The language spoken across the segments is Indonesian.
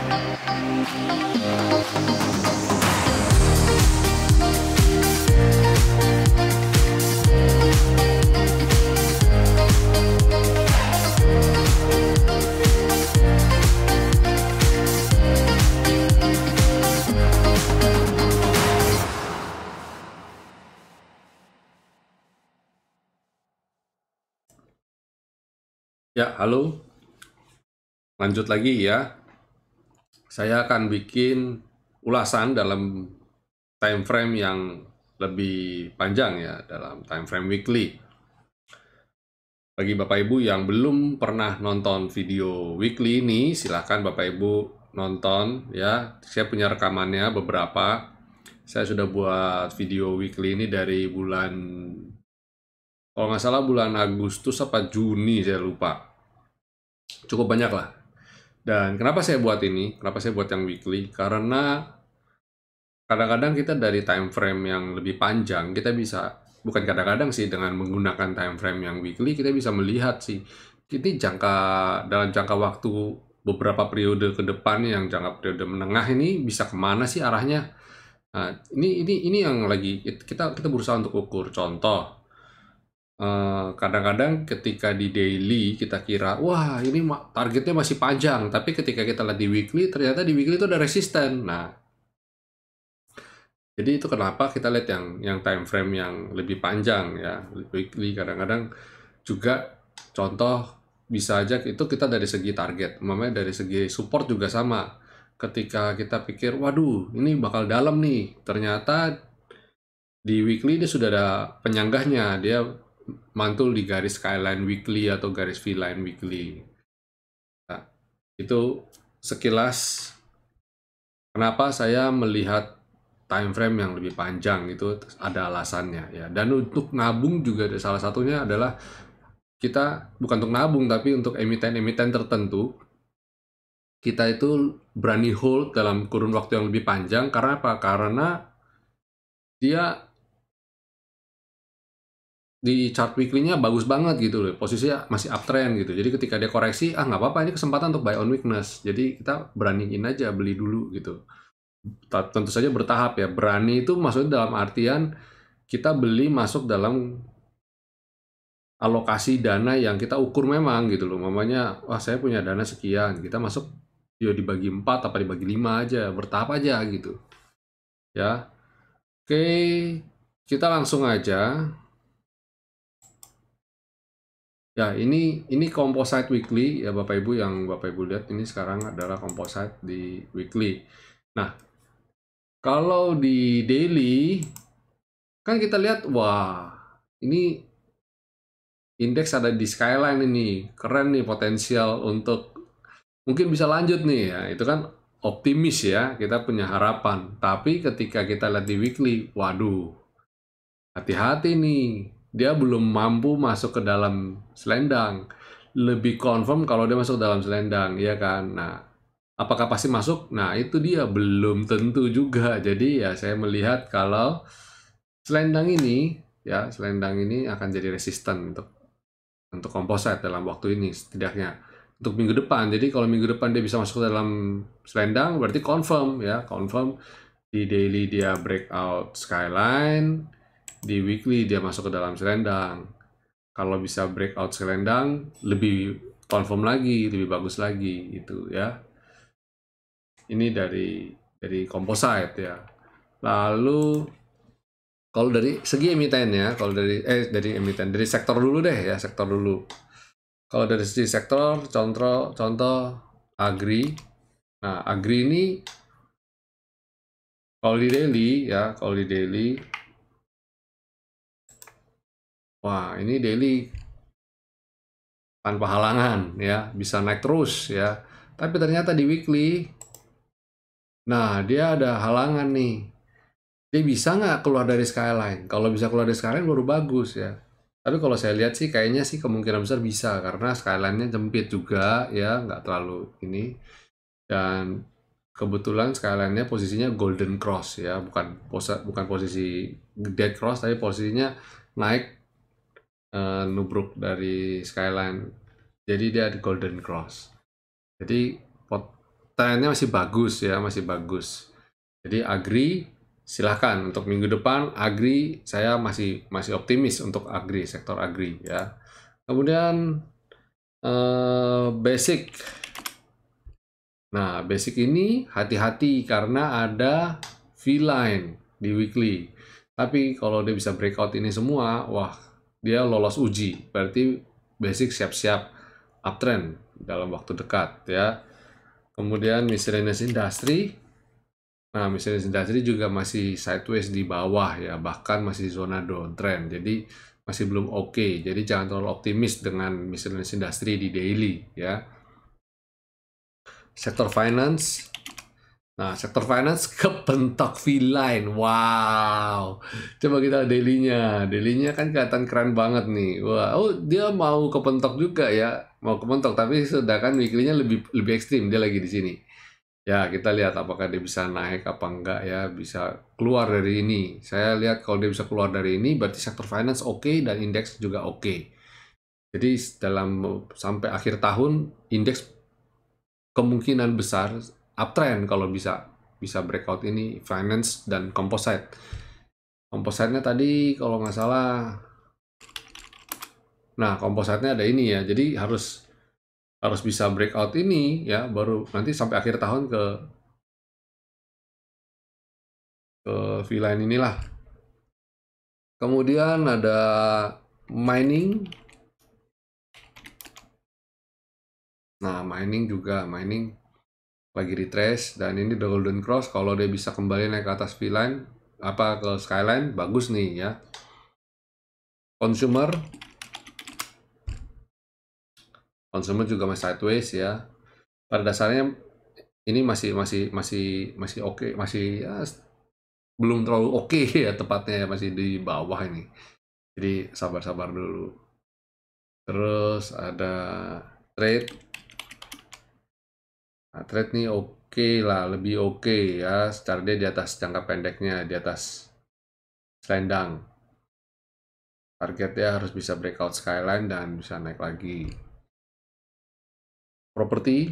Ya, halo. Lanjut lagi ya. Saya akan bikin ulasan dalam time frame yang lebih panjang ya, dalam time frame weekly. Bagi Bapak Ibu yang belum pernah nonton video weekly ini, silahkan Bapak Ibu nonton ya. Saya punya rekamannya beberapa. Saya sudah buat video weekly ini dari bulan, kalau nggak salah bulan Agustus apa Juni, saya lupa. Cukup banyak lah. Dan kenapa saya buat ini? Kenapa saya buat yang weekly? Karena kadang-kadang kita dari time frame yang lebih panjang, kita bisa, bukan kadang-kadang sih, dengan menggunakan time frame yang weekly, kita bisa melihat sih, ini dalam jangka waktu beberapa periode ke depan, yang jangka periode menengah ini bisa kemana sih arahnya. Nah, ini yang lagi kita berusaha untuk ukur. Contoh, kadang-kadang ketika di daily kita kira, wah ini targetnya masih panjang, tapi ketika kita lihat di weekly, ternyata di weekly itu ada resisten. Nah, jadi itu kenapa kita lihat yang time frame yang lebih panjang ya, weekly. Kadang-kadang juga contoh bisa aja itu kita dari segi target, umpamanya dari segi support juga sama. Ketika kita pikir, waduh ini bakal dalam nih, ternyata di weekly dia sudah ada penyanggahnya, dia mantul di garis skyline weekly atau garis V-line weekly. Nah, itu sekilas kenapa saya melihat time frame yang lebih panjang, itu ada alasannya ya. Dan untuk nabung juga salah satunya adalah kita bukan untuk nabung, tapi untuk emiten-emiten tertentu kita itu berani hold dalam kurun waktu yang lebih panjang. Karena apa? Karena dia di chart weekly-nya bagus banget gitu loh, posisinya masih uptrend gitu. Jadi ketika dia koreksi, nggak apa-apa, ini kesempatan untuk buy on weakness. Jadi kita beraniin aja, beli dulu gitu. Tentu saja bertahap ya. Berani itu maksudnya dalam artian kita beli masuk dalam alokasi dana yang kita ukur memang gitu loh. Mamanya, wah saya punya dana sekian, kita masuk ya dibagi 4 apa dibagi 5 aja, bertahap aja gitu. Ya. Oke, kita langsung aja. Ya, ini composite weekly ya Bapak Ibu, yang Bapak Ibu lihat ini sekarang adalah composite di weekly. Nah, kalau di daily kan kita lihat, wah, ini indeks ada di skyline, ini keren nih, potensial untuk mungkin bisa lanjut nih ya. Itu kan optimis ya, kita punya harapan. Tapi ketika kita lihat di weekly, waduh, hati-hati nih, dia belum mampu masuk ke dalam selendang. Lebih confirm kalau dia masuk dalam selendang, ya kan? Nah, apakah pasti masuk? Nah, itu dia, belum tentu juga. Jadi ya saya melihat kalau selendang ini, ya selendang ini akan jadi resisten untuk composite dalam waktu ini setidaknya. Untuk minggu depan, jadi kalau minggu depan dia bisa masuk ke dalam selendang, berarti confirm ya, confirm. Di daily dia breakout skyline, di weekly dia masuk ke dalam selendang. Kalau bisa breakout selendang, lebih confirm lagi, lebih bagus lagi gitu ya. Ini dari composite ya. Lalu kalau dari segi emiten ya, kalau dari emiten, dari sektor dulu deh ya, sektor dulu. Kalau dari segi sektor, contoh agri. Nah, agri ini kalau di daily ya, kalau di daily, wah ini daily tanpa halangan ya, bisa naik terus ya. Tapi ternyata di weekly, nah dia ada halangan nih. Dia bisa nggak keluar dari skyline? Kalau bisa keluar dari skyline baru bagus ya. Tapi kalau saya lihat sih kayaknya sih kemungkinan besar bisa, karena skyline-nya sempit juga ya, nggak terlalu ini. Dan kebetulan skyline-nya posisinya golden cross ya, bukan posisi dead cross, tapi posisinya naik nubruk dari skyline. Jadi dia di golden cross. Jadi trennya masih bagus ya, masih bagus. Jadi agri silahkan untuk minggu depan agri saya masih optimis untuk agri, sektor agri ya. Kemudian basic. Nah, basic ini hati-hati karena ada V-line di weekly. Tapi kalau dia bisa breakout ini semua, wah, dia lolos uji. Berarti basic siap-siap uptrend dalam waktu dekat ya. Kemudian miscellaneous industry. Nah, miscellaneous industry juga masih sideways di bawah ya, bahkan masih zona downtrend. Jadi masih belum oke. Jadi jangan terlalu optimis dengan miscellaneous industry di daily ya. Sektor finance. Nah, sektor finance kepentok V-line. Wow. Coba kita daily-nya. Daily-nya kan kelihatan keren banget nih. Wah, oh dia mau kepentok juga ya. Mau kepentok, tapi sudah kan weekly-nya lebih ekstrim. Dia lagi di sini. Ya, kita lihat apakah dia bisa naik apa enggak ya. Bisa keluar dari ini. Saya lihat kalau dia bisa keluar dari ini, berarti sektor finance oke dan indeks juga oke. Jadi dalam sampai akhir tahun, indeks kemungkinan besar uptrend kalau bisa breakout ini finance dan composite. Composite-nya tadi kalau nggak salah, nah composite-nya ada ini ya, jadi harus bisa breakout ini ya, baru nanti sampai akhir tahun ke V-line inilah. Kemudian ada mining. Nah, mining lagi retrace dan ini the golden cross. Kalau dia bisa kembali naik ke atas V-line apa ke skyline, bagus nih ya. Consumer juga masih sideways ya. Pada dasarnya ini masih oke, masih ya, belum terlalu oke ya tepatnya ya, masih di bawah ini. Jadi sabar-sabar dulu. Terus ada trade. Nah, trade nih oke lah, lebih oke ya. Secara dia di atas jangka pendeknya, di atas selendang. Targetnya harus bisa breakout skyline dan bisa naik lagi. Properti.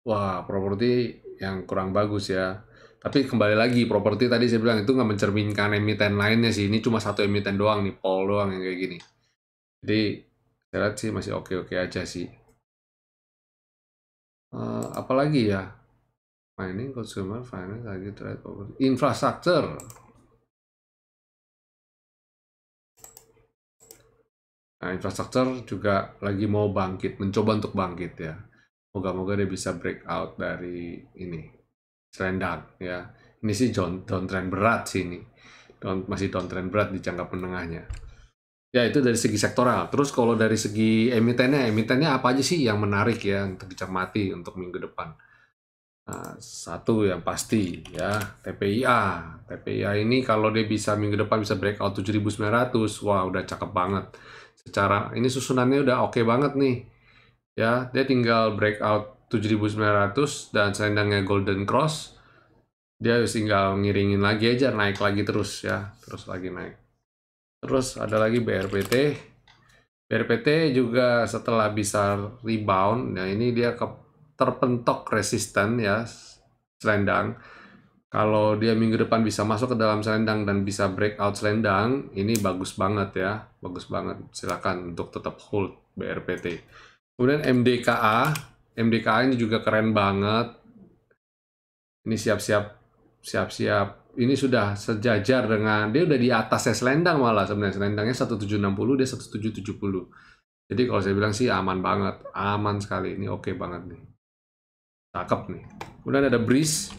Wah, properti yang kurang bagus ya. Tapi kembali lagi, properti tadi saya bilang itu nggak mencerminkan emiten lainnya sih. Ini cuma satu emiten doang nih, Paul doang yang kayak gini. Jadi, saya lihat sih masih oke-oke aja sih. Apalagi ya? Mining, consumer, finance, lagi trade, property. Infrastructure. Nah, infrastructure juga lagi mau bangkit, mencoba untuk bangkit ya. Moga-moga dia bisa breakout dari ini, selendang ya. Ini sih downtrend berat sih ini. Masih downtrend berat di jangka menengahnya. Ya, itu dari segi sektoral. Terus kalau dari segi emitennya apa aja sih yang menarik ya untuk dicermati untuk minggu depan? Nah, satu yang pasti ya, TPIA. TPIA ini kalau dia bisa minggu depan bisa breakout 7.900, wah udah cakep banget. Secara ini susunannya udah oke banget nih. Ya, dia tinggal breakout 7.900 dan selendangnya golden cross. Dia tinggal ngiringin lagi aja, naik lagi terus ya, terus lagi naik. Terus ada lagi BRPT. BRPT juga setelah bisa rebound, nah ini dia terpentok resisten ya, selendang. Kalau dia minggu depan bisa masuk ke dalam selendang dan bisa breakout selendang, ini bagus banget ya, bagus banget. Silakan untuk tetap hold BRPT. Kemudian MDKA ini juga keren banget. Ini siap-siap. Ini sudah sejajar dengan, dia udah di atasnya selendang malah sebenarnya. Selendangnya 1760, dia 1770. Jadi kalau saya bilang sih aman banget, aman sekali. Ini oke banget nih. Cakep nih. Kemudian ada Breeze.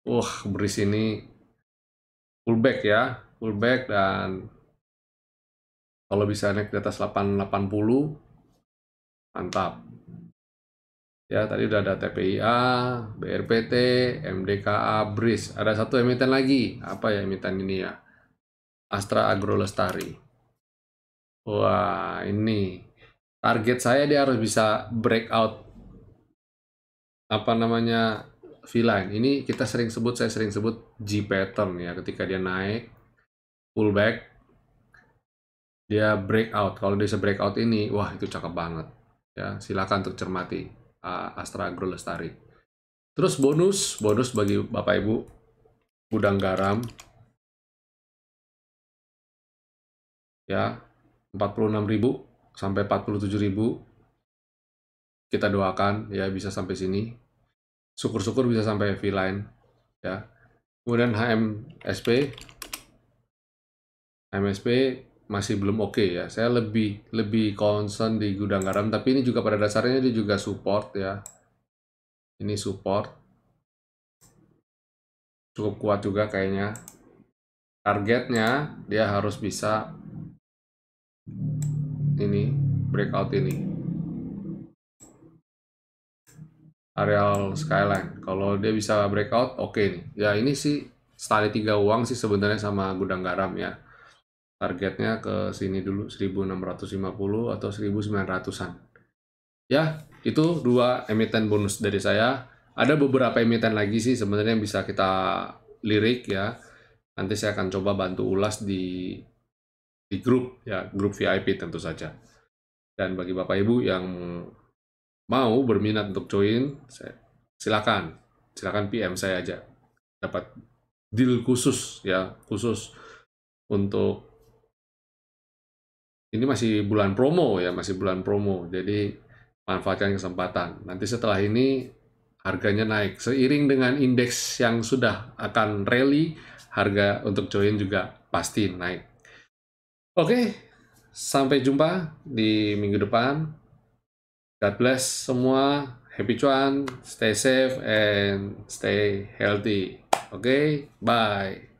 Wah, Breeze ini pullback ya, pullback dan kalau bisa naik di atas 880, mantap. Ya, tadi udah ada TPIA, BRPT, MDKA, Breeze. Ada satu emiten lagi. Apa ya emiten ini ya? Astra Agro Lestari. Wah, ini target saya dia harus bisa breakout apa namanya V-line. Ini saya sering sebut G pattern ya. Ketika dia naik, pullback, dia breakout. Kalau dia bisa breakout ini, wah itu cakep banget. Ya, silakan untuk cermati. Astra Agrolestari. Terus bonus bagi Bapak Ibu, gudang garam ya, 46.000 sampai 47.000. Kita doakan ya bisa sampai sini. Syukur-syukur bisa sampai V-line ya. Kemudian HMSP masih belum oke ya. Saya lebih concern di gudang garam, tapi ini juga pada dasarnya dia juga support ya. Ini support cukup kuat juga kayaknya. Targetnya dia harus bisa ini breakout ini areal skyline. Kalau dia bisa breakout, oke nih. Ya ini sih style 3 uang sih sebenarnya sama gudang garam ya. Targetnya ke sini dulu 1650 atau 1900-an. Ya, itu 2 emiten bonus dari saya. Ada beberapa emiten lagi sih sebenarnya yang bisa kita lirik ya. Nanti saya akan coba bantu ulas di grup ya, grup VIP tentu saja. Dan bagi Bapak Ibu yang mau berminat untuk join, silakan PM saya aja. Dapat deal khusus ya, khusus untuk ini masih bulan promo ya, jadi manfaatkan kesempatan. Nanti setelah ini harganya naik seiring dengan indeks yang sudah akan rally, harga untuk join juga pasti naik. Oke, sampai jumpa di minggu depan. God bless semua, happy cuan, stay safe and stay healthy. Oke, bye.